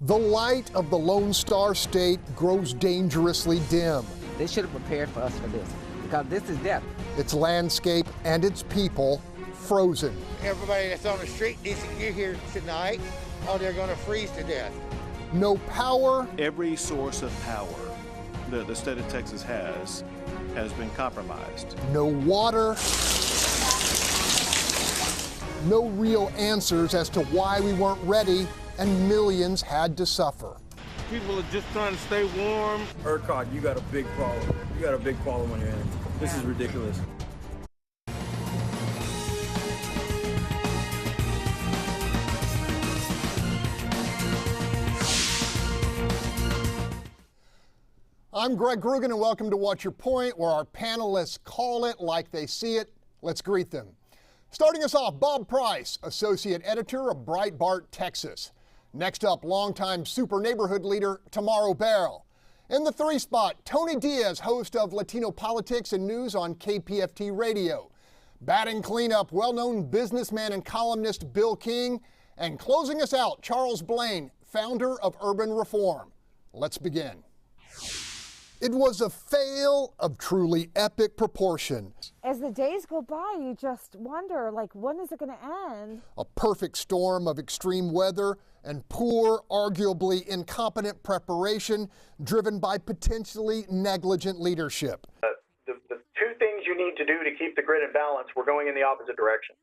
The light of the Lone Star State grows dangerously dim. They should have prepared for us for this, because this is death. Its landscape and its people frozen. Everybody that's on the street needs to get here tonight, or they're going to freeze to death. No power. Every source of power that the state of Texas has been compromised. No water. No real answers as to why we weren't ready, and millions had to suffer. People are just trying to stay warm. ERCOT, you got a big problem. You got a big problem on your hands. This is ridiculous. I'm Greg Groogan, and welcome to What's Your Point, where our panelists call it like they see it. Let's greet them. Starting us off, Bob Price, Associate Editor of Breitbart, Texas. Next up, longtime Super Neighborhood leader Tamaro Barrell. In the 3 spot, Tony Diaz, host of Latino Politics and News on KPFT Radio. Batting cleanup, well-known businessman and columnist Bill King. And closing us out, Charles Blaine, founder of Urban Reform. Let's begin. It was a fail of truly epic proportion. As the days go by, you just wonder, like, when is it going to end? A perfect storm of extreme weather and poor, arguably incompetent preparation driven by potentially negligent leadership. The two things you need to do to keep the grid in balance, we're going in the opposite direction.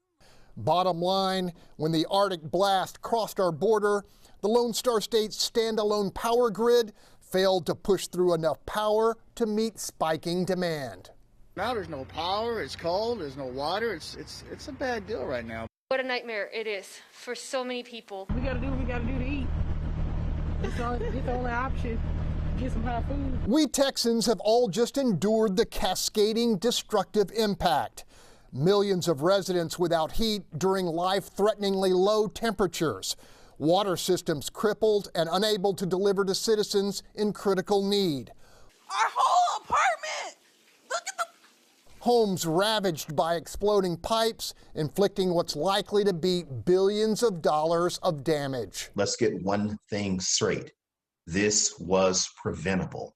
Bottom line, when the Arctic blast crossed our border, the Lone Star State's standalone power grid failed to push through enough power to meet spiking demand. Now there's no power, it's cold, there's no water, it's a bad deal right now. What a nightmare it is for so many people. We gotta do what we gotta do to eat. It's the only option. Get some hot food. We Texans have all just endured the cascading destructive impact. Millions of residents without heat during life-threateningly low temperatures. Water systems crippled and unable to deliver to citizens in critical need. Our whole apartment! Look at the... Homes ravaged by exploding pipes, inflicting what's likely to be billions of dollars of damage. Let's get one thing straight. This was preventable.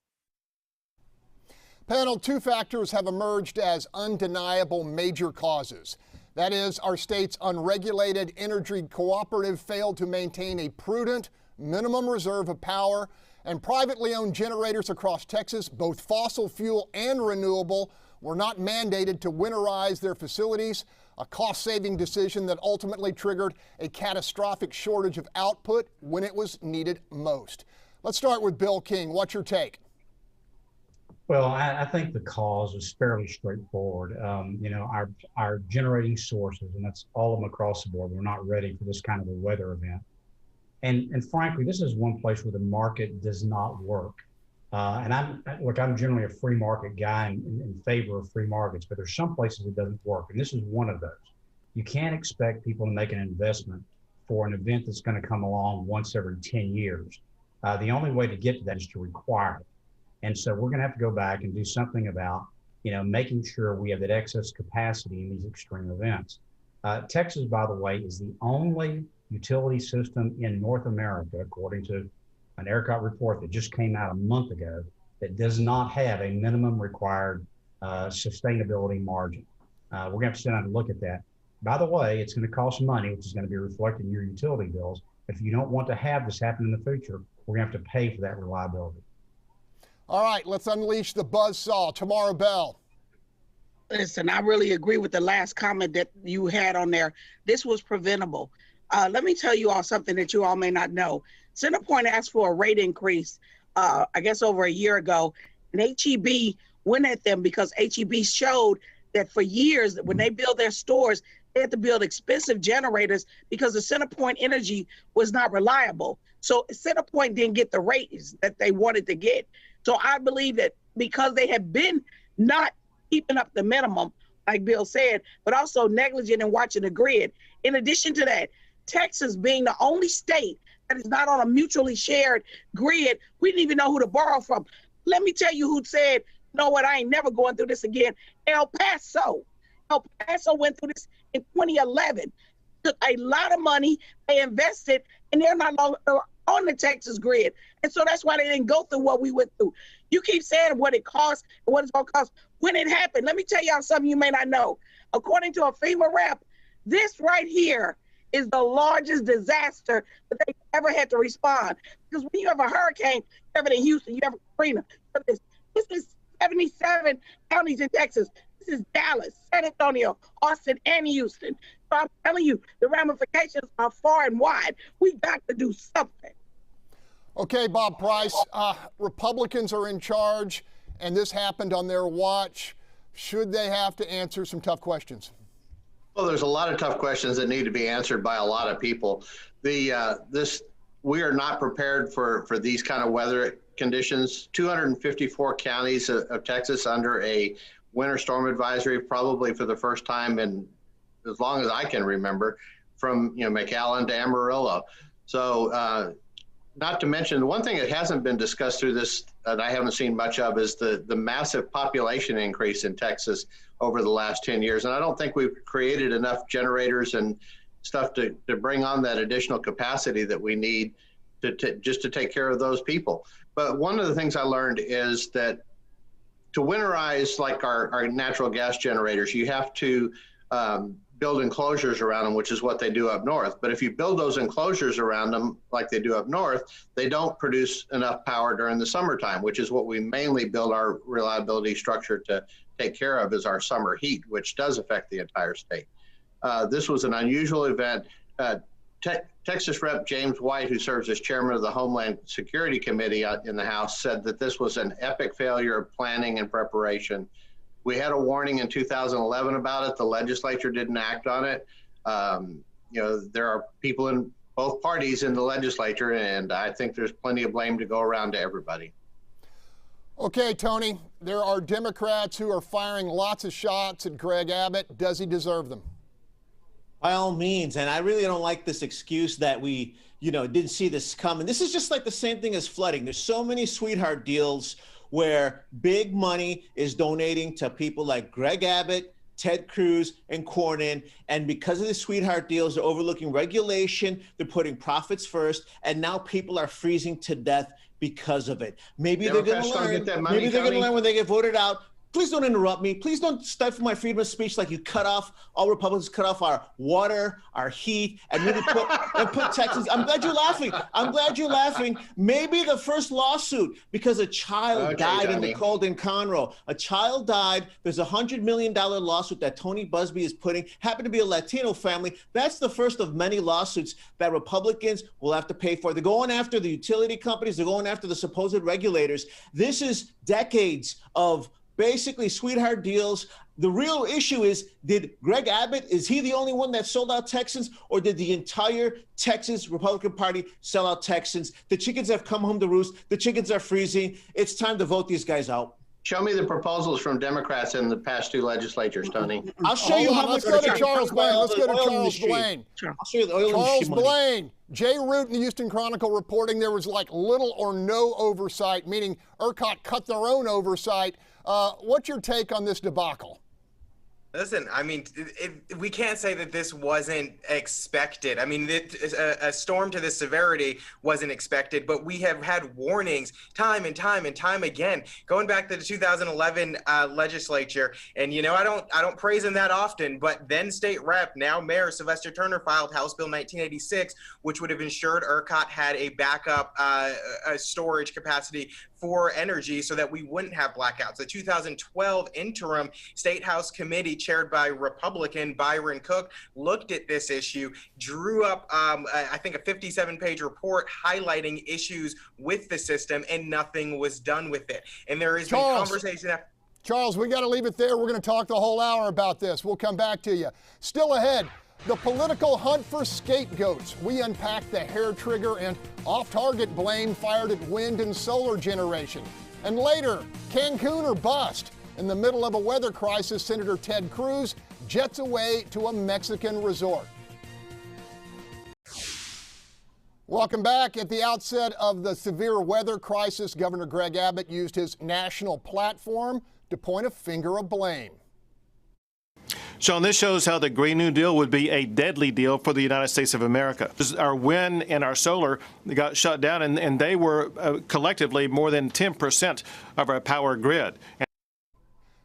Panel, 2 factors have emerged as undeniable major causes. That is, our state's unregulated energy cooperative failed to maintain a prudent minimum reserve of power, and privately owned generators across Texas, both fossil fuel and renewable, were not mandated to winterize their facilities, a cost-saving decision that ultimately triggered a catastrophic shortage of output when it was needed most. Let's start with Bill King. What's your take? Well, I think the cause is fairly straightforward. Our generating sources, and that's all of them across the board, we're not ready for this kind of a weather event. And frankly, this is one place where the market does not work. I'm generally a free market guy in favor of free markets, but there's some places it doesn't work, and this is one of those. You can't expect people to make an investment for an event that's going to come along once every 10 years. The only way to get to that is to require it. And so we're going to have to go back and do something about, making sure we have that excess capacity in these extreme events. Texas, by the way, is the only utility system in North America, according to an ERCOT report that just came out a month ago, that does not have a minimum required sustainability margin. We're going to have to sit down and look at that. By the way, it's going to cost money, which is going to be reflected in your utility bills. If you don't want to have this happen in the future, we're going to have to pay for that reliability. All right, let's unleash the buzzsaw. Tamaro Bell. Listen, I really agree with the last comment that you had on there. This was preventable. Let me tell you all something that you all may not know. CenterPoint asked for a rate increase, I guess over a year ago, and HEB went at them because HEB showed that for years, when they build their stores, they had to build expensive generators because the CenterPoint energy was not reliable. So CenterPoint didn't get the rates that they wanted to get. So I believe that because they have been not keeping up the minimum, like Bill said, but also negligent in watching the grid. In addition to that, Texas being the only state that is not on a mutually shared grid, we didn't even know who to borrow from. Let me tell you who said, you know what, I ain't never going through this again. El Paso. El Paso went through this in 2011. Took a lot of money, they invested, and they're no on the Texas grid. And so that's why they didn't go through what we went through. You keep saying what it costs and what it's going to cost. When it happened, let me tell y'all something you may not know. According to a FEMA rep, this right here is the largest disaster that they ever had to respond. Because when you have a hurricane, you have it in Houston, you have Katrina. This is 77 counties in Texas. This is Dallas, San Antonio, Austin, and Houston. So I'm telling you, the ramifications are far and wide. We got to do something. Okay, Bob Price, Republicans are in charge, and this happened on their watch. Should they have to answer some tough questions? Well, there's a lot of tough questions that need to be answered by a lot of people. We are not prepared for these kind of weather conditions. 254 counties of Texas under a winter storm advisory, probably for the first time in as long as I can remember, from McAllen to Amarillo. So not to mention, the one thing that hasn't been discussed through this that I haven't seen much of is the massive population increase in Texas over the last 10 years. And I don't think we've created enough generators and stuff to bring on that additional capacity that we need just to take care of those people. But one of the things I learned is that to winterize like our natural gas generators, you have to build enclosures around them, which is what they do up north. But if you build those enclosures around them like they do up north, they don't produce enough power during the summertime, which is what we mainly build our reliability structure to take care of, is our summer heat, which does affect the entire state. This was an unusual event. Texas Rep. James White, who serves as chairman of the Homeland Security Committee in the House, said that this was an epic failure of planning and preparation. We had a warning in 2011 about it. The legislature didn't act on it. There are people in both parties in the legislature, and I think there's plenty of blame to go around to everybody. Okay, Tony, there are Democrats who are firing lots of shots at Greg Abbott. Does he deserve them? By all means, and I really don't like this excuse that we, didn't see this coming. This is just like the same thing as flooding. There's so many sweetheart deals where big money is donating to people like Greg Abbott, Ted Cruz, and Cornyn. And because of the sweetheart deals, they're overlooking regulation, they're putting profits first, and now people are freezing to death because of it. Maybe they're going to learn. Maybe they're going to learn when they get voted out. Please don't interrupt me. Please don't stifle my freedom of speech like you cut off, all Republicans cut off our water, our heat, and really put Texans. I'm glad you're laughing. I'm glad you're laughing. Maybe the first lawsuit, because a child died in the cold in Conroe. A child died. There's a $100 million lawsuit that Tony Busby is putting, happened to be a Latino family. That's the first of many lawsuits that Republicans will have to pay for. They're going after the utility companies. They're going after the supposed regulators. This is decades of basically sweetheart deals. The real issue is, did Greg Abbott, is he the only one that sold out Texans, or did the entire Texas Republican Party sell out Texans? The chickens have come home to roost. The chickens are freezing. It's time to vote these guys out. Show me the proposals from Democrats in the past two legislatures, Tony. I'll show you how much. Let's go to Charles Blaine. Let's go to Charles Blaine. I'll show you the oil Charles industry Blaine. Jay Root in the Houston Chronicle reporting there was like little or no oversight, meaning ERCOT cut their own oversight. What's your take on this debacle? Listen, I mean, we can't say that this wasn't expected. I mean, a storm to this severity wasn't expected, but we have had warnings time and time and time again, going back to the 2011 legislature. And, I don't praise him that often, but then state rep, now Mayor Sylvester Turner, filed House Bill 1986, which would have ensured ERCOT had a backup storage capacity for energy so that we wouldn't have blackouts. The 2012 interim State House committee chaired by Republican Byron Cook looked at this issue, drew up, I think, a 57-page report highlighting issues with the system, and nothing was done with it. And there has been conversation. Charles, we got to leave it there. We're going to talk the whole hour about this. We'll come back to you. Still ahead, the political hunt for scapegoats. We unpack the hair trigger and off-target blame fired at wind and solar generation. And later, Cancun or bust. In the middle of a weather crisis, Senator Ted Cruz jets away to a Mexican resort. Welcome back. At the outset of the severe weather crisis, Governor Greg Abbott used his national platform to point a finger of blame. Sean, this shows how the Green New Deal would be a deadly deal for the United States of America. Our wind and our solar got shut down, and they were collectively more than 10% of our power grid.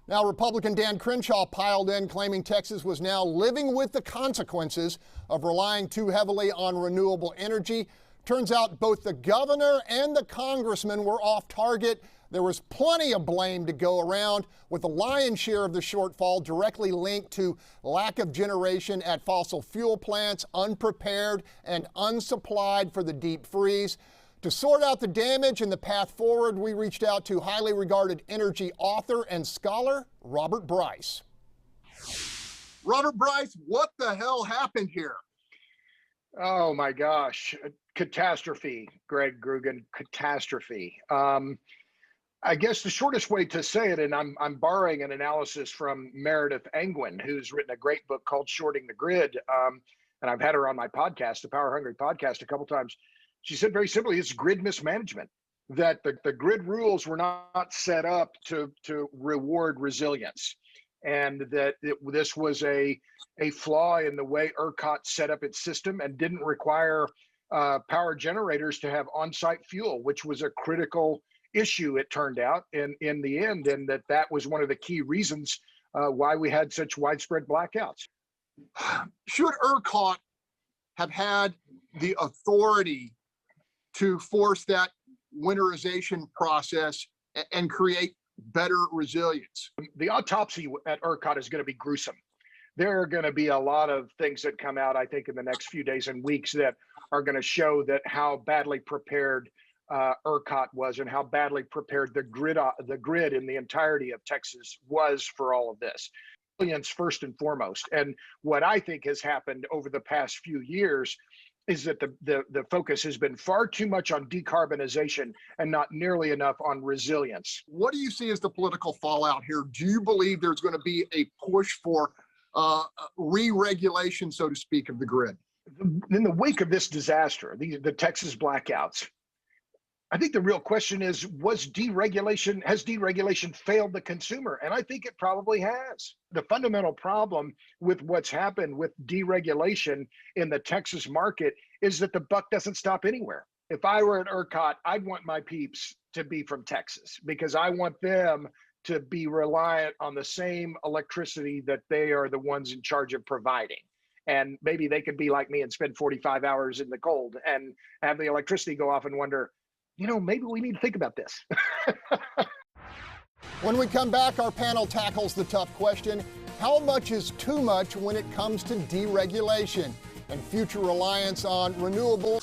Now, Republican Dan Crenshaw piled in, claiming Texas was now living with the consequences of relying too heavily on renewable energy. Turns out both the governor and the congressman were off target. There was plenty of blame to go around, with the lion's share of the shortfall directly linked to lack of generation at fossil fuel plants, unprepared and unsupplied for the deep freeze. To sort out the damage and the path forward, we reached out to highly regarded energy author and scholar Robert Bryce. Robert Bryce, what the hell happened here? Oh my gosh, catastrophe, Greg Groogan, catastrophe. I guess the shortest way to say it, and I'm borrowing an analysis from Meredith Angwin, who's written a great book called Shorting the Grid, and I've had her on my podcast, the Power Hungry podcast, a couple times. She said very simply, it's grid mismanagement, that the grid rules were not set up to reward resilience, and that this was a flaw in the way ERCOT set up its system and didn't require power generators to have on-site fuel, which was a critical issue, it turned out, in the end, and that was one of the key reasons why we had such widespread blackouts. Should ERCOT have had the authority to force that winterization process and create better resilience? The autopsy at ERCOT is going to be gruesome. There are going to be a lot of things that come out, I think, in the next few days and weeks that are going to show that how badly prepared ERCOT was and how badly prepared the grid in the entirety of Texas was for all of this. Resilience first and foremost. And what I think has happened over the past few years is that the focus has been far too much on decarbonization and not nearly enough on resilience. What do you see as the political fallout here? Do you believe there's going to be a push for re-regulation, so to speak, of the grid? In the wake of this disaster, the Texas blackouts, I think the real question is, has deregulation failed the consumer? And I think it probably has. The fundamental problem with what's happened with deregulation in the Texas market is that the buck doesn't stop anywhere. If I were at ERCOT, I'd want my peeps to be from Texas, because I want them to be reliant on the same electricity that they are the ones in charge of providing. And maybe they could be like me and spend 45 hours in the cold and have the electricity go off and wonder, maybe we need to think about this. When we come back, our panel tackles the tough question: how much is too much when it comes to deregulation and future reliance on renewables?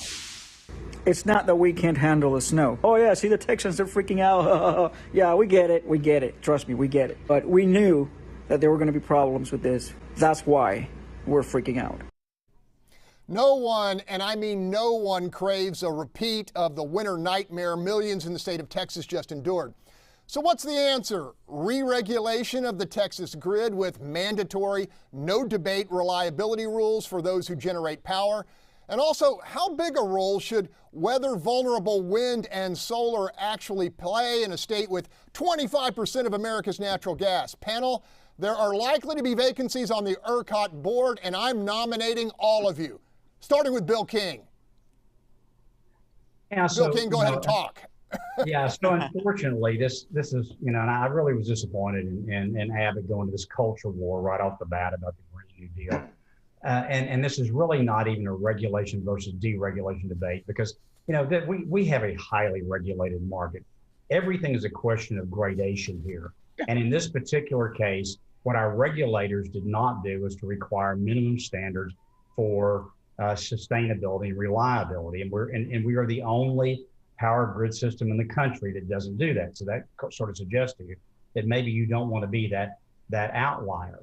It's not that we can't handle the snow. Oh yeah, see the Texans, they're freaking out. Yeah, we get it. Trust me, we get it. But we knew that there were going to be problems with this. That's why we're freaking out. No one, and I mean no one, craves a repeat of the winter nightmare millions in the state of Texas just endured. So what's the answer? Re-regulation of the Texas grid with mandatory, no debate reliability rules for those who generate power? And also, how big a role should weather vulnerable wind and solar actually play in a state with 25% of America's natural gas? Panel, there are likely to be vacancies on the ERCOT board, and I'm nominating all of you. Starting with Bill King. Yeah, so, Bill King, go ahead and talk. Yeah, so unfortunately, this is, and I really was disappointed in Abbott going to this culture war right off the bat about the Green New Deal. And this is really not even a regulation versus deregulation debate, because, we have a highly regulated market. Everything is a question of gradation here. And in this particular case, what our regulators did not do is to require minimum standards for sustainability and reliability. And we are the only power grid system in the country that doesn't do that. So that sort of suggests to you that maybe you don't want to be that outlier.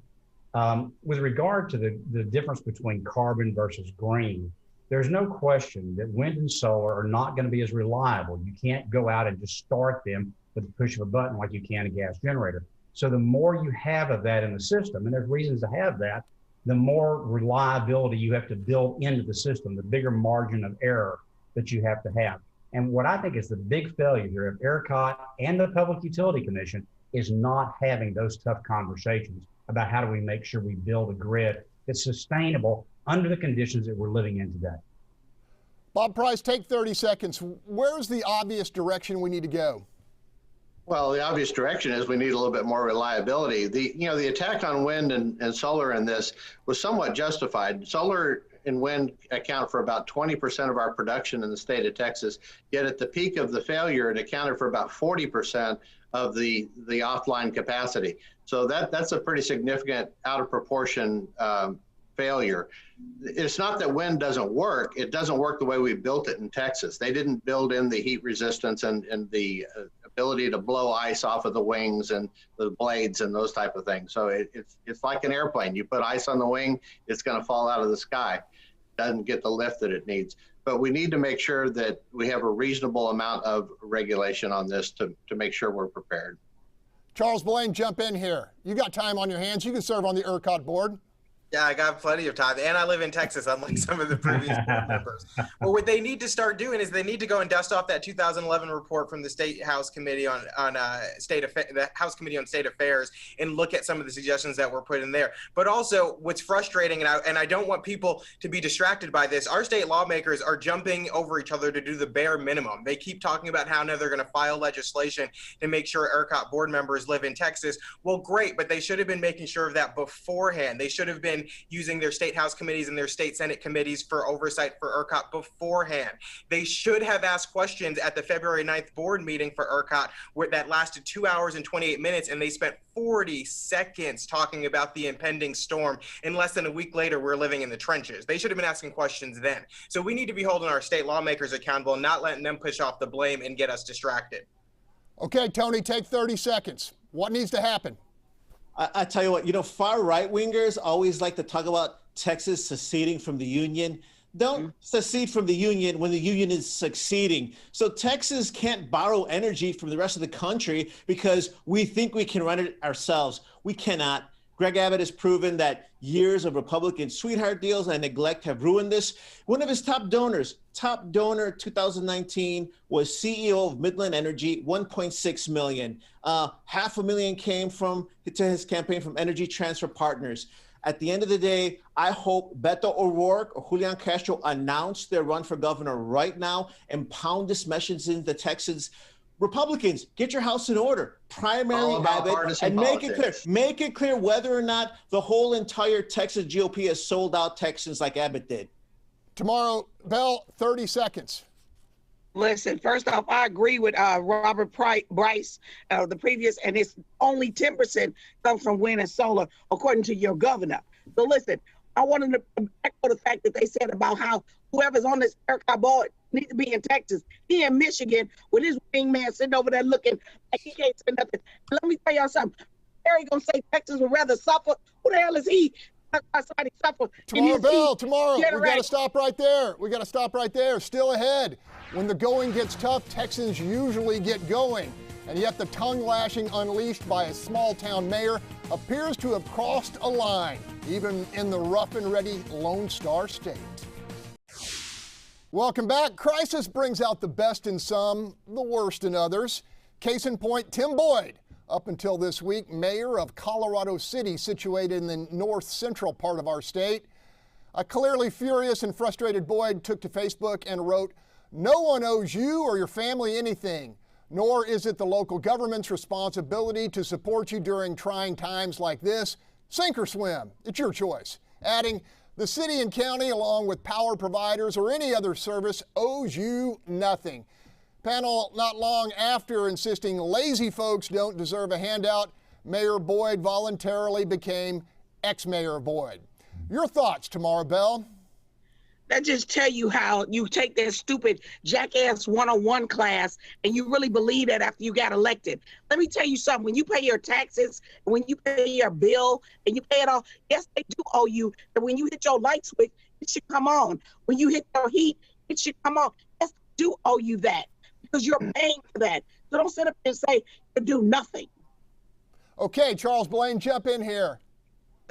With regard to the difference between carbon versus green, there's no question that wind and solar are not going to be as reliable. You can't go out and just start them with the push of a button like you can a gas generator. So the more you have of that in the system, and there's reasons to have that, the more reliability you have to build into the system, the bigger margin of error that you have to have. And what I think is the big failure here of ERCOT and the Public Utility Commission is not having those tough conversations about how do we make sure we build a grid that's sustainable under the conditions that we're living in today. Bob Price, take 30 seconds. Where's the obvious direction we need to go? Well, the obvious direction is we need a little bit more reliability. The attack on wind and solar in this was somewhat justified. Solar and wind account for about 20% of our production in the state of Texas, yet at the peak of the failure, it accounted for about 40% of the offline capacity. So that's a pretty significant out of proportion failure. It's not that wind doesn't work. It doesn't work the way we built it in Texas. They didn't build in the heat resistance and the ability to blow ice off of the wings and the blades and those type of things. So it's like an airplane. You put ice on the wing, it's going to fall out of the sky. It doesn't get the lift that it needs. But we need to make sure that we have a reasonable amount of regulation on this to make sure we're prepared. Charles Blaine, jump in here. You got time on your hands. You can serve on the ERCOT board. Yeah, I got plenty of time, and I live in Texas, unlike some of the previous board members. But what they need to start doing is they need to go and dust off that 2011 report from the State House Committee on the House Committee on State Affairs and look at some of the suggestions that were put in there. But also, what's frustrating, and I don't want people to be distracted by this, our state lawmakers are jumping over each other to do the bare minimum. They keep talking about how now they're going to file legislation to make sure ERCOT board members live in Texas. Well, great, but they should have been making sure of that beforehand. They should have been using their state house committees and their state senate committees for oversight for ERCOT beforehand. They should have asked questions at the February 9th board meeting for ERCOT that lasted 2 hours and 28 minutes, and they spent 40 seconds talking about the impending storm, and less than a week later we're living in the trenches. They should have been asking questions then. So we need to be holding our state lawmakers accountable and not letting them push off the blame and get us distracted. Okay, Tony, take 30 seconds. What needs to happen? I tell you what, far right wingers always like to talk about Texas seceding from the union. Don't secede from the union when the union is succeeding. So Texas can't borrow energy from the rest of the country because we think we can run it ourselves. We cannot. Greg Abbott has proven that years of Republican sweetheart deals and neglect have ruined this. One of his top donor 2019 was CEO of Midland Energy, $1.6 million. $500,000 came to his campaign from Energy Transfer Partners. At the end of the day, I hope Beto O'Rourke or Julian Castro announce their run for governor right now and pound this message into Texans. Republicans, get your house in order. Primary Abbott, and make it clear whether or not the whole entire Texas GOP has sold out Texans like Abbott did. Tomorrow, Bell, 30 seconds. Listen, first off, I agree with Robert Bryce, the previous, and it's only 10% comes from wind and solar, according to your governor. So listen, I wanted to echo the fact that they said about how whoever's on this ERCOT board needs to be in Texas. He in Michigan with his wingman sitting over there looking like he can't say nothing. Let me tell y'all something. Harry gonna say Texas would rather suffer. Who the hell is he? Somebody suffer. Tomorrow, Bell, tomorrow. We got to stop right there. We got to stop right there. Still ahead. When the going gets tough, Texans usually get going. And yet the tongue lashing unleashed by a small town mayor appears to have crossed a line, even in the rough and ready Lone Star State. Welcome back. Crisis brings out the best in some, the worst in others. Case in point, Tim Boyd, up until this week, mayor of Colorado City, situated in the north central part of our state. A clearly furious and frustrated Boyd took to Facebook and wrote, "No one owes you or your family anything, nor is it the local government's responsibility to support you during trying times like this. Sink or swim, it's your choice." Adding, "The city and county, along with power providers or any other service, owes you nothing." Panel not long after insisting lazy folks don't deserve a handout, Mayor Boyd voluntarily became ex-Mayor Boyd. Your thoughts, Tamara Bell? That just tell you how you take that stupid jackass 101 class and you really believe that after you got elected. Let me tell you something. When you pay your taxes, when you pay your bill and you pay it all, yes, they do owe you. But when you hit your light switch, it should come on. When you hit your heat, it should come on. Yes, they do owe you that because you're paying for that. So don't sit up and say you do nothing. Okay, Charles Blaine, jump in here.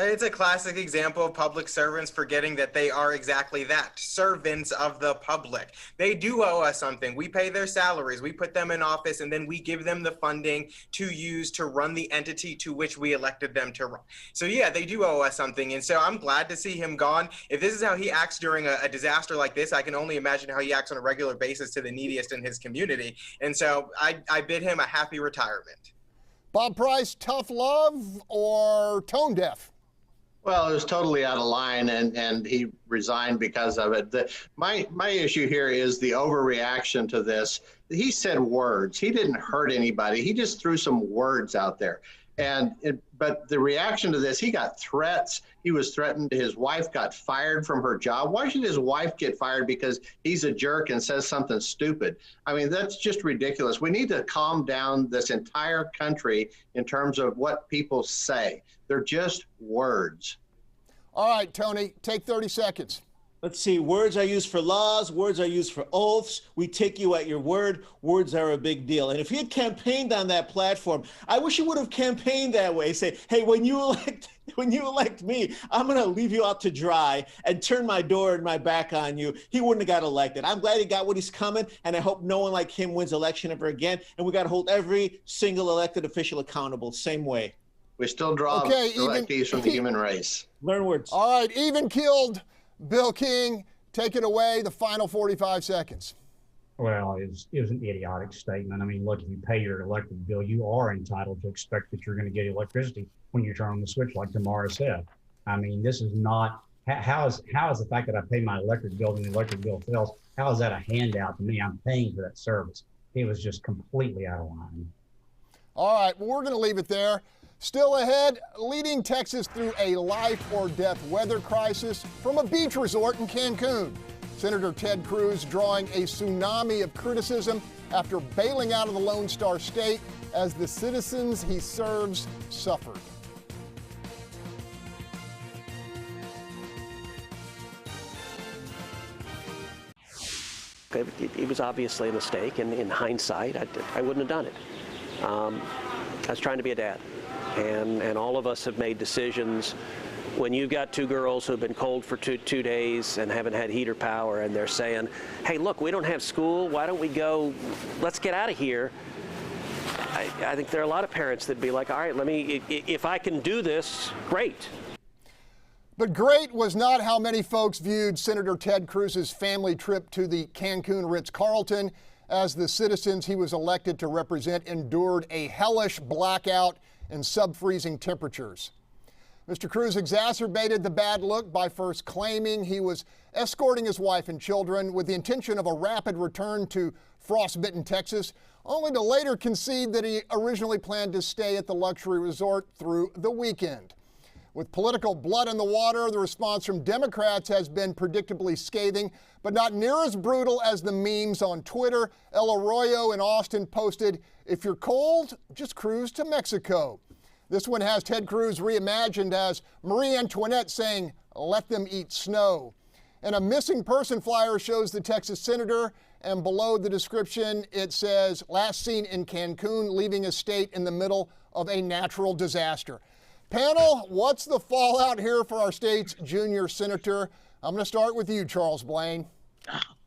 It's a classic example of public servants forgetting that they are exactly that, servants of the public. They do owe us something. We pay their salaries, we put them in office, and then we give them the funding to use to run the entity to which we elected them to run. So yeah, they do owe us something. And so I'm glad to see him gone. If this is how he acts during a disaster like this, I can only imagine how he acts on a regular basis to the neediest in his community. And so I bid him a happy retirement. Bob Price, tough love or tone deaf? Well, it was totally out of line, and he resigned because of it. My issue here is the overreaction to this. He said words. He didn't hurt anybody. He just threw some words out there. But the reaction to this, he got threats. He was threatened. His wife got fired from her job. Why should his wife get fired because he's a jerk and says something stupid? I mean, that's just ridiculous. We need to calm down this entire country in terms of what people say. They're just words. All right, Tony, take 30 seconds. Let's see, words are used for laws, words are used for oaths. We take you at your word. Words are a big deal. And if he had campaigned on that platform, I wish he would have campaigned that way. Say, hey, when you elect me, I'm going to leave you out to dry and turn my door and my back on you. He wouldn't have got elected. I'm glad he got what he's coming, and I hope no one like him wins election ever again. And we got to hold every single elected official accountable, same way. We still draw electees from the human race. Learn words. All right, even killed. Bill King, take it away, the final 45 seconds. Well, it was an idiotic statement. I mean, look, if you pay your electric bill, you are entitled to expect that you're going to get electricity when you turn on the switch, like Tamara said. I mean, this is not, how is the fact that I pay my electric bill and the electric bill fails, how is that a handout to me? I'm paying for that service. It was just completely out of line. All right, well, we're going to leave it there. Still ahead, leading Texas through a life or death weather crisis from a beach resort in Cancun. Senator Ted Cruz drawing a tsunami of criticism after bailing out of the Lone Star State as the citizens he serves suffered. It was obviously a mistake, and in hindsight, I wouldn't have done it. I was trying to be a dad. And all of us have made decisions. When you've got two girls who have been cold for two days and haven't had heater power, and they're saying, hey, look, we don't have school. Why don't we go? Let's get out of here. I think there are a lot of parents that'd be like, all right, if I can do this, great. But great was not how many folks viewed Senator Ted Cruz's family trip to the Cancun Ritz-Carlton, as the citizens he was elected to represent endured a hellish blackout and sub-freezing temperatures. Mr. Cruz exacerbated the bad look by first claiming he was escorting his wife and children with the intention of a rapid return to frostbitten Texas, only to later concede that he originally planned to stay at the luxury resort through the weekend. With political blood in the water, the response from Democrats has been predictably scathing, but not near as brutal as the memes on Twitter. El Arroyo in Austin posted, "If you're cold, just cruise to Mexico." This one has Ted Cruz reimagined as Marie Antoinette saying, "Let them eat snow." And a missing person flyer shows the Texas senator, and below the description it says, "Last seen in Cancun, leaving a state in the middle of a natural disaster." Panel, what's the fallout here for our state's junior senator? I'm going to start with you, Charles Blaine.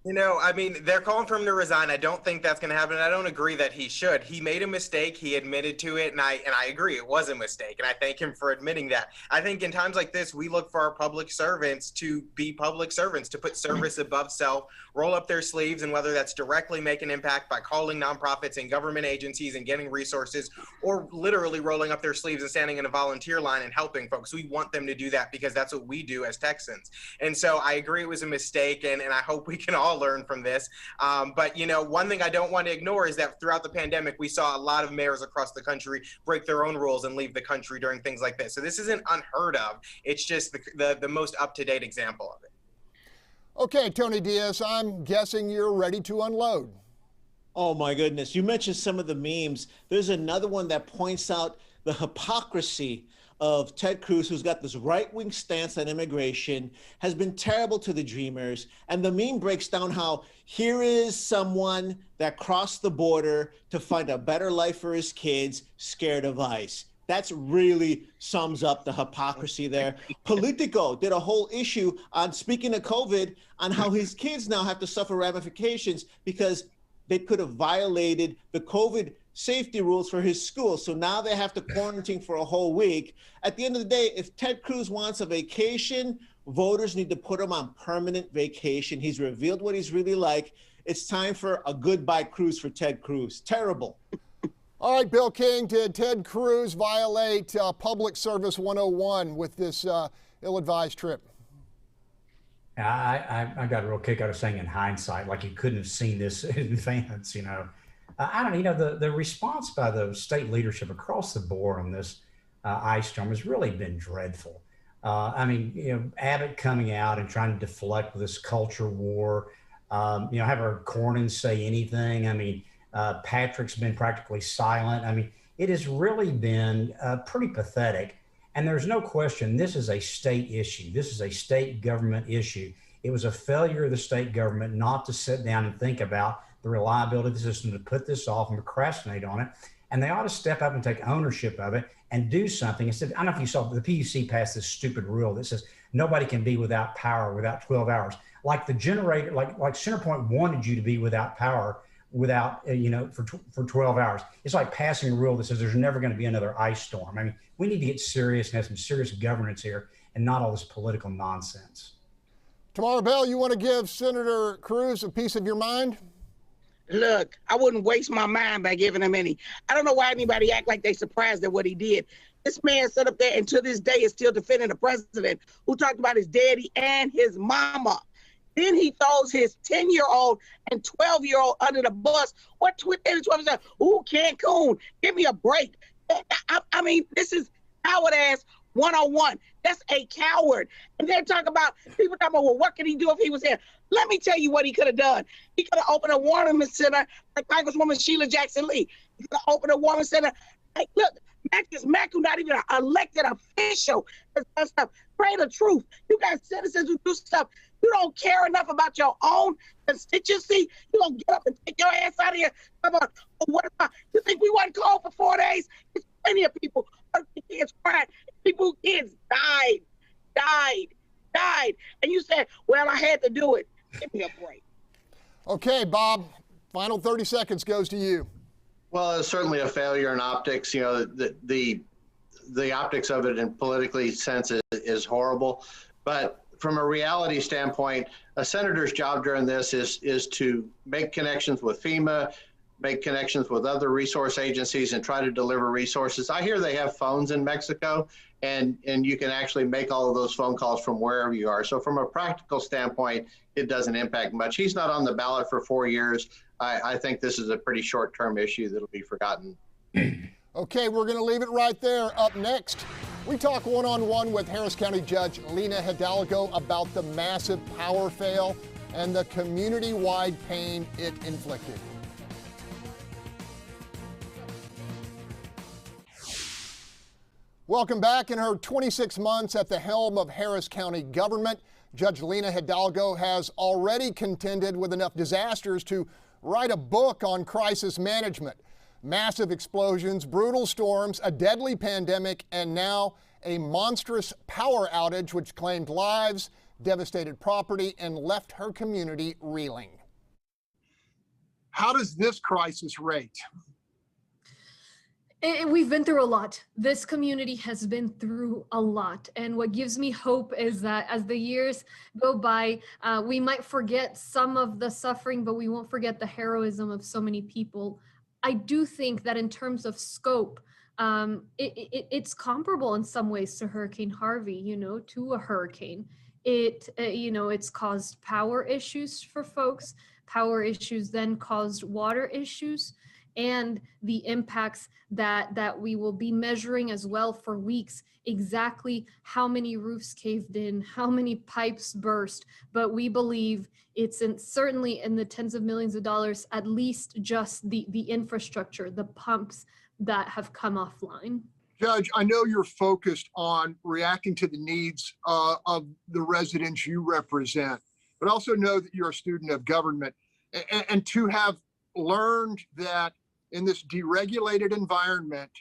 You know, I mean, they're calling for him to resign. I don't think that's going to happen. I don't agree that he should. He made a mistake. He admitted to it, and I agree it was a mistake, and I thank him for admitting that. I think in times like this, we look for our public servants to be public servants, to put service above self, roll up their sleeves, and whether that's directly make an impact by calling nonprofits and government agencies and getting resources, or literally rolling up their sleeves and standing in a volunteer line and helping folks. We want them to do that because that's what we do as Texans. And so I agree it was a mistake, and I hope we can all learn from this. But, you know, one thing I don't want to ignore is that throughout the pandemic, we saw a lot of mayors across the country break their own rules and leave the country during things like this. So this isn't unheard of. It's just the most up-to-date example of it. Okay, Tony Diaz, I'm guessing you're ready to unload. Oh, my goodness. You mentioned some of the memes. There's another one that points out the hypocrisy of Ted Cruz, who's got this right-wing stance on immigration, has been terrible to the Dreamers. And the meme breaks down how here is someone that crossed the border to find a better life for his kids, scared of ICE. That's really sums up the hypocrisy there. Politico did a whole issue on, speaking of COVID, on how his kids now have to suffer ramifications because they could have violated the COVID safety rules for his school. So now they have to quarantine for a whole week. At the end of the day, if Ted Cruz wants a vacation, voters need to put him on permanent vacation. He's revealed what he's really like. It's time for a goodbye cruise for Ted Cruz. Terrible. All right, Bill King, did Ted Cruz violate Public Service 101 with this ill-advised trip? I got a real kick out of saying in hindsight, like you couldn't have seen this in advance, you know. I don't know, the response by the state leadership across the board on this ice storm has really been dreadful. I mean, you know, Abbott coming out and trying to deflect this culture war, you know, have our Cornyn say anything. I mean, Patrick's been practically silent. I mean, it has really been pretty pathetic. And there's no question this is a state issue. This is a state government issue. It was a failure of the state government not to sit down and think about the reliability of the system, to put this off and procrastinate on it. And they ought to step up and take ownership of it and do something. Instead, I don't know if you saw, the PUC passed this stupid rule that says nobody can be without power without 12 hours. Like the generator, like CenterPoint wanted you to be without power without, you know, for 12 hours. It's like passing a rule that says there's never going to be another ice storm. I mean, we need to get serious and have some serious governance here and not all this political nonsense. Tamara Bell, you want to give Senator Cruz a piece of your mind? Look, I wouldn't waste my mind by giving him any. I don't know why anybody act like they surprised at what he did. This man sat up there and to this day is still defending the president who talked about his daddy and his mama. Then he throws his 10-year-old and 12-year-old under the bus. What 12 and 12 years old? Ooh, Cancun, give me a break. I mean, this is coward ass 101. That's a coward. And they're talking about, people talking about, well, what could he do if he was here? Let me tell you what he could have done. He could have opened a warming center like Congresswoman Sheila Jackson Lee. He could have opened a warming center. Like, look, Mac, who's not even an elected official. Stuff. Pray the truth. You got citizens who do stuff. You don't care enough about your own constituency. You don't get up and take your ass out of here. Come on. What about, you think we wasn't cold for 4 days? It's plenty of people. Kids crying. People, kids died. And you said, well, I had to do it. Give me a break. Okay, Bob, final 30 seconds goes to you. Well, it's certainly a failure in optics. You know, the optics of it in politically sense is horrible. But from a reality standpoint, a senator's job during this is to make connections with FEMA, make connections with other resource agencies, and try to deliver resources. I hear they have phones in Mexico, and you can actually make all of those phone calls from wherever you are. So from a practical standpoint, it doesn't impact much. He's not on the ballot for 4 years. I think this is a pretty short-term issue that'll be forgotten. Okay, we're going to leave it right there. Up next, we talk one-on-one with Harris County Judge Lina Hidalgo about the massive power fail and the community-wide pain it inflicted. Welcome back. In her 26 months at the helm of Harris County government, Judge Lina Hidalgo has already contended with enough disasters to write a book on crisis management. Massive explosions, brutal storms, a deadly pandemic, and now a monstrous power outage which claimed lives, devastated property, and left her community reeling. How does this crisis rate? We've been through a lot. This community has been through a lot. And what gives me hope is that as the years go by, we might forget some of the suffering, but we won't forget the heroism of so many people. I do think that in terms of scope, it's comparable in some ways to Hurricane Harvey, you know, to a hurricane. It's caused power issues for folks. Power issues then caused water issues, and the impacts that we will be measuring as well for weeks, exactly how many roofs caved in, how many pipes burst. But we believe it's certainly in the tens of millions of dollars, at least just the infrastructure, the pumps that have come offline. Judge, I know you're focused on reacting to the needs of the residents you represent, but also know that you're a student of government, and to have learned that in this deregulated environment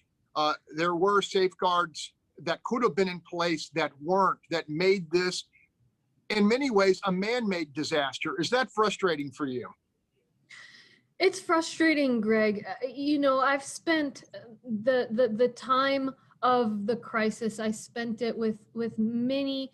there were safeguards that could have been in place that weren't, that made this, in many ways, a man-made disaster. Is that frustrating for you? It's frustrating, Greg. You know, I've spent the time of the crisis, I spent it with many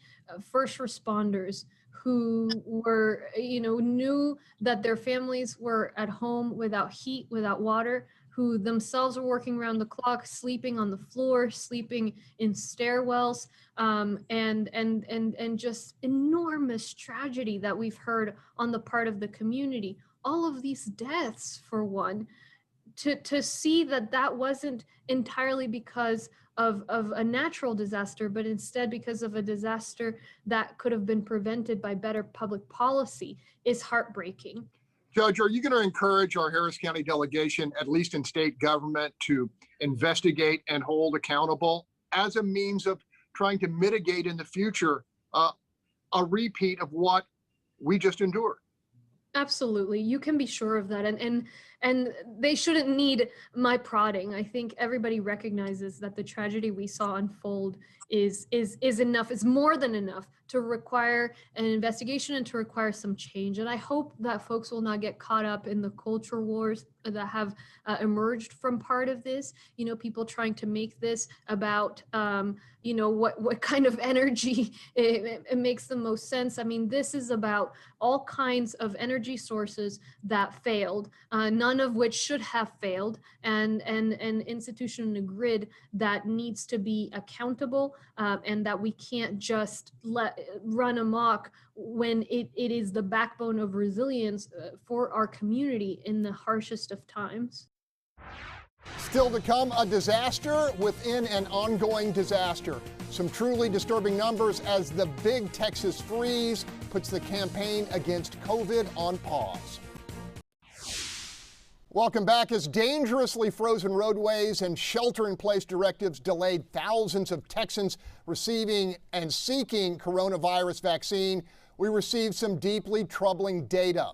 first responders who were, you know, knew that their families were at home without heat, without water, who themselves were working around the clock, sleeping on the floor, sleeping in stairwells, and just enormous tragedy that we've heard on the part of the community. All of these deaths, for one, to see that wasn't entirely because of a natural disaster, but instead because of a disaster that could have been prevented by better public policy is heartbreaking. Judge, are you going to encourage our Harris County delegation, at least in state government, to investigate and hold accountable as a means of trying to mitigate in the future a repeat of what we just endured? Absolutely. You can be sure of that. And they shouldn't need my prodding. I think everybody recognizes that the tragedy we saw unfold is enough, is more than enough to require an investigation and to require some change. And I hope that folks will not get caught up in the culture wars that have emerged from part of this, you know, people trying to make this about, you know, what kind of energy it makes the most sense. I mean, this is about all kinds of energy sources that failed, none of which should have failed, and an institution and a grid that needs to be accountable, and that we can't just let run amok when it is the backbone of resilience for our community in the harshest of times. Still to come, a disaster within an ongoing disaster. Some truly disturbing numbers as the big Texas freeze puts the campaign against COVID on pause. Welcome back. As dangerously frozen roadways and shelter-in-place directives delayed thousands of Texans receiving and seeking coronavirus vaccine, we received some deeply troubling data.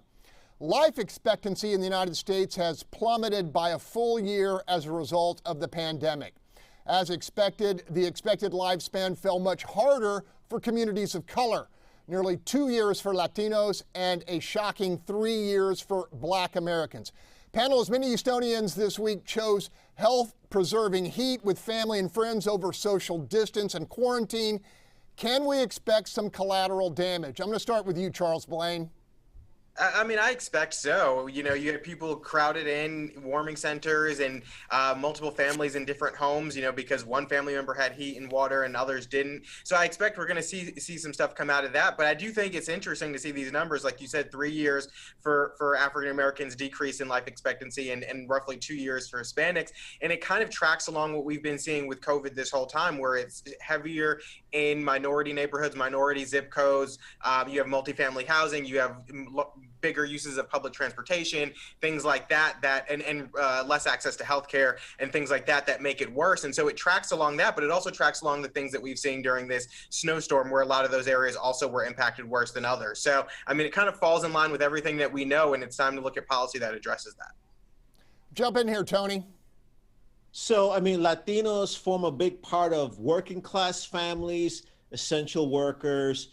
Life expectancy in the United States has plummeted by a full year as a result of the pandemic. As expected, the expected lifespan fell much harder for communities of color. Nearly 2 years for Latinos and a shocking 3 years for Black Americans. Panel, as many Houstonians this week chose health-preserving heat with family and friends over social distance and quarantine, can we expect some collateral damage? I'm going to start with you, Charles Blaine. I mean, I expect so. You know, you have people crowded in warming centers and multiple families in different homes, you know, because one family member had heat and water and others didn't. So I expect we're going to see some stuff come out of that. But I do think it's interesting to see these numbers. Like you said, 3 years for African Americans decrease in life expectancy and roughly 2 years for Hispanics. And it kind of tracks along what we've been seeing with COVID this whole time, where it's heavier in minority neighborhoods, minority zip codes. You have multifamily housing, you have bigger uses of public transportation, things like that, and less access to healthcare and things like that make it worse. And so it tracks along that, but it also tracks along the things that we've seen during this snowstorm, where a lot of those areas also were impacted worse than others. So, I mean, it kind of falls in line with everything that we know, and it's time to look at policy that addresses that. Jump in here, Tony. So, I mean, Latinos form a big part of working class families, essential workers.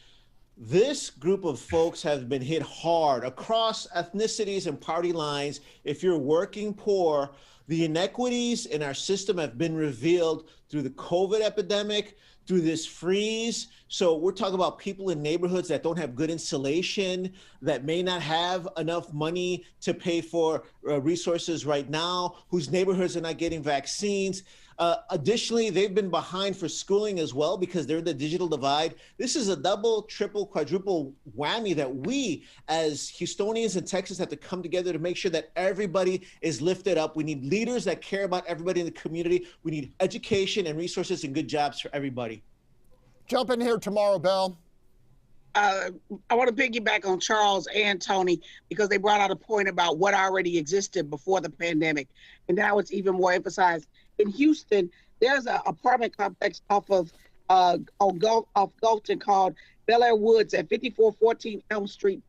This group of folks have been hit hard across ethnicities and party lines. If you're working poor, the inequities in our system have been revealed through the COVID epidemic, through this freeze. So we're talking about people in neighborhoods that don't have good insulation, that may not have enough money to pay for resources right now, whose neighborhoods are not getting vaccines. Additionally, they've been behind for schooling as well because they're the digital divide. This is a double, triple, quadruple whammy that we as Houstonians and Texans have to come together to make sure that everybody is lifted up. We need leaders that care about everybody in the community. We need education and resources and good jobs for everybody. Jump in here tomorrow, Bell. I want to piggyback on Charles and Tony because they brought out a point about what already existed before the pandemic, and now it's even more emphasized. In Houston, there's an apartment complex off Galton called Bel Air Woods at 5414 Elm Street.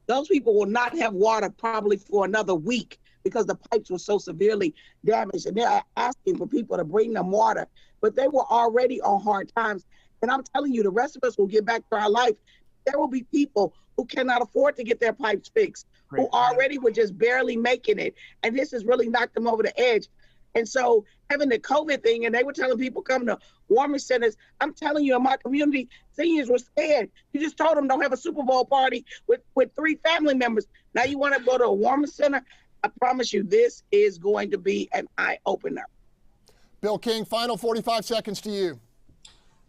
Those people will not have water probably for another week because the pipes were so severely damaged. And they're asking for people to bring them water, but they were already on hard times. And I'm telling you, the rest of us will get back to our life. There will be people who cannot afford to get their pipes fixed, who already were just barely making it. And this has really knocked them over the edge. And so having the COVID thing, and they were telling people come to warming centers. I'm telling you, in my community, seniors were scared. You just told them don't have a Super Bowl party with 3 family members. Now you want to go to a warming center? I promise you, this is going to be an eye-opener. Bill King, final 45 seconds to you.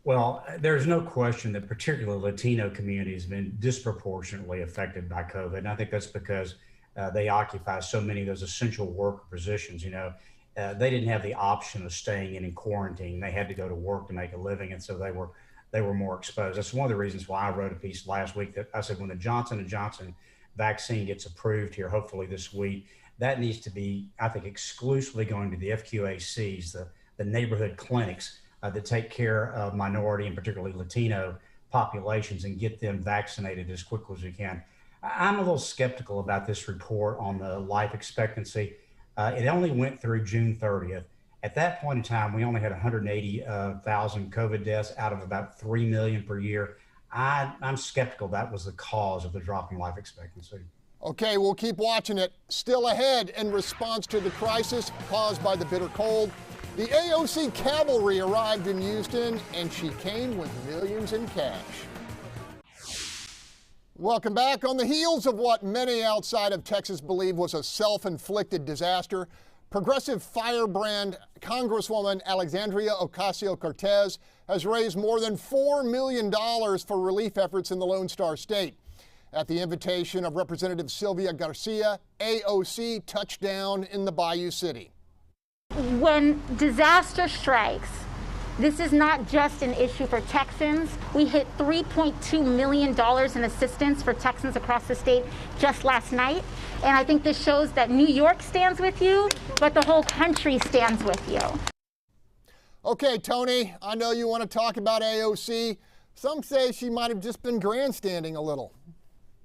Well, there's no question that particularly Latino community has been disproportionately affected by COVID. And I think that's because they occupy so many of those essential worker positions. You know, they didn't have the option of staying in quarantine. They had to go to work to make a living. And so they were more exposed. That's one of the reasons why I wrote a piece last week that I said when the Johnson & Johnson vaccine gets approved here, hopefully this week, that needs to be, I think, exclusively going to the FQACs, the neighborhood clinics that take care of minority and particularly Latino populations and get them vaccinated as quickly as we can. I'm a little skeptical about this report on the life expectancy. It only went through June 30th. At that point in time, we only had 180,000 COVID deaths out of about 3 million per year. I'm skeptical that was the cause of the drop in life expectancy. Okay, we'll keep watching it. Still ahead, in response to the crisis caused by the bitter cold, the AOC cavalry arrived in Houston, and she came with millions in cash. Welcome back. On the heels of what many outside of Texas believe was a self-inflicted disaster, progressive firebrand Congresswoman Alexandria Ocasio-Cortez has raised more than $4 million for relief efforts in the Lone Star State. At the invitation of Representative Sylvia Garcia, AOC touched down in the Bayou City. When disaster strikes, this is not just an issue for Texans. We hit $3.2 million in assistance for Texans across the state just last night. And I think this shows that New York stands with you, but the whole country stands with you. Okay, Tony, I know you want to talk about AOC. Some say she might have just been grandstanding a little.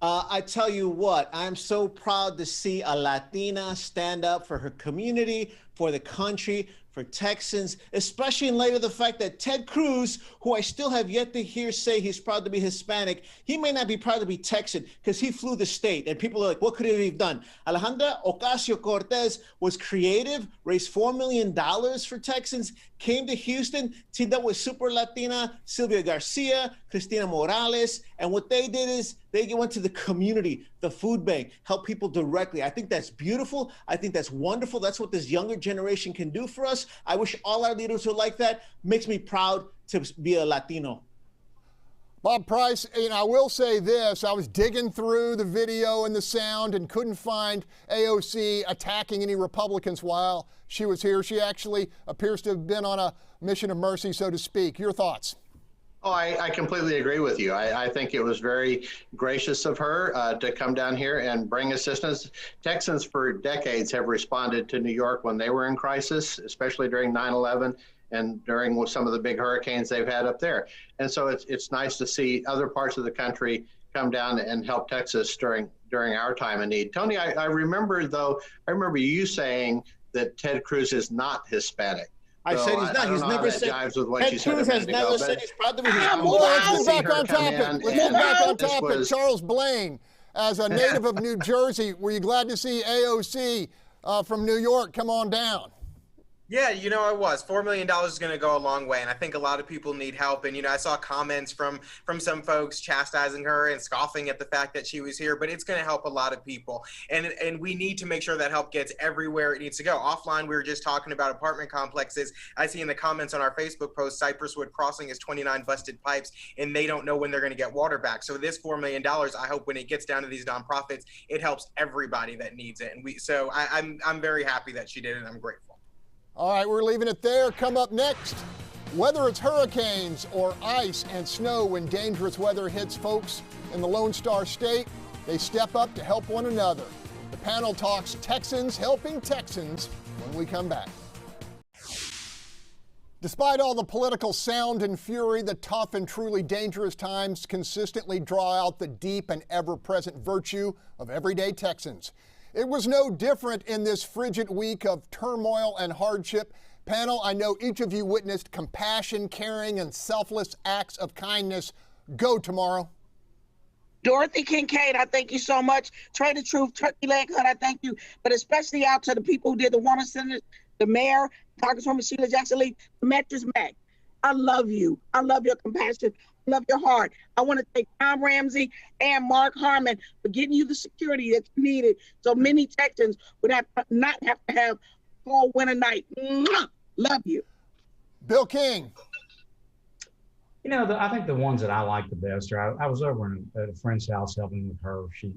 I tell you what, I'm so proud to see a Latina stand up for her community, for the country, for Texans, especially in light of the fact that Ted Cruz, who I still have yet to hear say he's proud to be Hispanic, he may not be proud to be Texan because he flew the state and people are like, what could he have done? Alejandra Ocasio-Cortez was creative, raised $4 million for Texans, came to Houston, teamed up with Super Latina, Sylvia Garcia, Cristina Morales, and what they did is they went to the community, the food bank, help people directly. I think that's beautiful. I think that's wonderful. That's what this younger generation can do for us. I wish all our leaders were like that. Makes me proud to be a Latino. Bob Price, I will say this. I was digging through the video and the sound and couldn't find AOC attacking any Republicans while she was here. She actually appears to have been on a mission of mercy, so to speak. Your thoughts? Oh, I completely agree with you. I think it was very gracious of her to come down here and bring assistance. Texans for decades have responded to New York when they were in crisis, especially during 9/11 and during some of the big hurricanes they've had up there. And so it's nice to see other parts of the country come down and help Texas during our time of need. Tony, I remember you saying that Ted Cruz is not Hispanic. I said he's not. He's never said. Ted Cruz has never said he's proud to be Hispanic. Let's get back on topic. Let's get back on topic. Charles Blaine, as a native of New Jersey, were you glad to see AOC from New York come on down? Yeah, I was. $4 million is going to go a long way, and I think a lot of people need help. And, I saw comments from some folks chastising her and scoffing at the fact that she was here, but it's going to help a lot of people. And we need to make sure that help gets everywhere it needs to go. Offline, we were just talking about apartment complexes. I see in the comments on our Facebook post, Cypress Wood Crossing has 29 busted pipes, and they don't know when they're going to get water back. So this $4 million, I hope when it gets down to these nonprofits, it helps everybody that needs it. And I'm very happy that she did it, and I'm grateful. All right, we're leaving it there. Come up next, whether it's hurricanes or ice and snow, when dangerous weather hits folks in the Lone Star State, they step up to help one another. The panel talks Texans helping Texans when we come back. Despite all the political sound and fury, the tough and truly dangerous times consistently draw out the deep and ever-present virtue of everyday Texans. It was no different in this frigid week of turmoil and hardship. Panel, I know each of you witnessed compassion, caring, and selfless acts of kindness. Go tomorrow. Dorothy Kincaid, I thank you so much. Trey the Truth, Turkey Leg Hut, I thank you. But especially out to the people who did the Warner Center, the mayor, Congresswoman Sheila Jackson Lee, the Metris Mac. I love you. I love your compassion. I love your heart. I want to thank Tom Ramsey and Mark Harmon for getting you the security that you needed so many Texans would not have to have a fall winter night. Mwah! Love you. Bill King. You know, I think the ones that I like the best are, I was over at a friend's house helping with her. She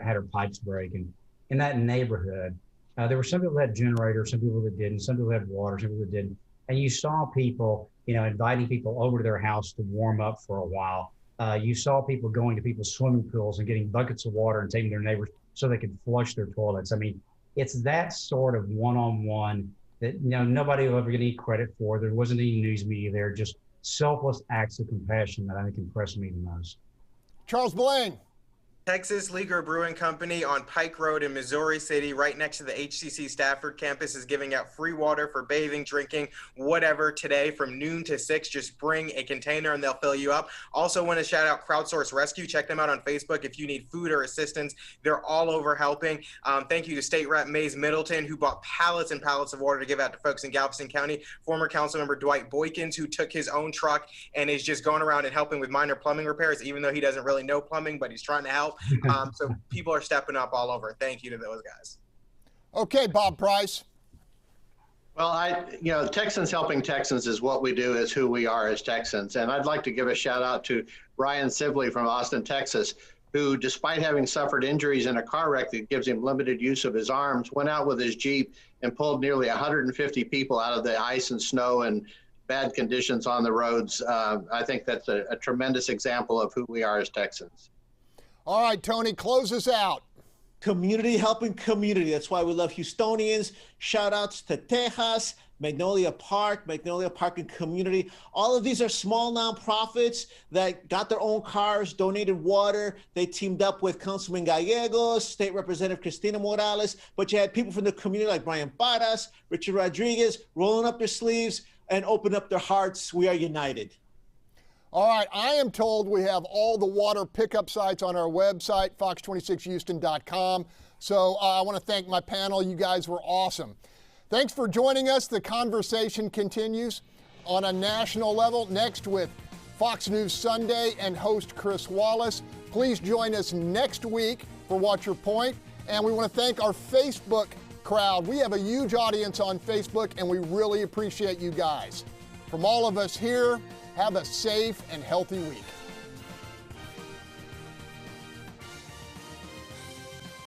had her pipes break. And in that neighborhood, there were some people that had generators, some people that didn't, some people that had water, some people that didn't. And you saw people, you know, inviting people over to their house to warm up for a while. You saw people going to people's swimming pools and getting buckets of water and taking their neighbors so they could flush their toilets. I mean, it's that sort of one-on-one that, you know, nobody will ever get any credit for. There wasn't any news media there, just selfless acts of compassion that I think impressed me the most. Charles Blaine. Texas Leaguer Brewing Company on Pike Road in Missouri City, right next to the HCC Stafford campus, is giving out free water for bathing, drinking, whatever today from noon to 6. Just bring a container and they'll fill you up. Also want to shout out Crowdsource Rescue. Check them out on Facebook if you need food or assistance. They're all over helping. Thank you to State Rep Mays Middleton, who bought pallets and pallets of water to give out to folks in Galveston County. Former Councilmember Dwight Boykins, who took his own truck and is just going around and helping with minor plumbing repairs, even though he doesn't really know plumbing, but he's trying to help. So people are stepping up all over. Thank you to those guys. Okay, Bob Price. Well, Texans helping Texans is what we do, is who we are as Texans. And I'd like to give a shout out to Ryan Sibley from Austin, Texas, who, despite having suffered injuries in a car wreck that gives him limited use of his arms, went out with his Jeep and pulled nearly 150 people out of the ice and snow and bad conditions on the roads. I think that's a tremendous example of who we are as Texans. All right, Tony, close us out. Community helping community. That's why we love Houstonians. Shout outs to Tejas, Magnolia Park and Community. All of these are small nonprofits that got their own cars, donated water. They teamed up with Councilman Gallegos, State Representative Cristina Morales, but you had people from the community like Brian Barras, Richard Rodriguez, rolling up their sleeves and open up their hearts. We are united. All right, I am told we have all the water pickup sites on our website, fox26houston.com. So I want to thank my panel. You guys were awesome. Thanks for joining us. The conversation continues on a national level next with Fox News Sunday and host Chris Wallace. Please join us next week for Watch Your Point. And we want to thank our Facebook crowd. We have a huge audience on Facebook, and we really appreciate you guys. From all of us here, have a safe and healthy week.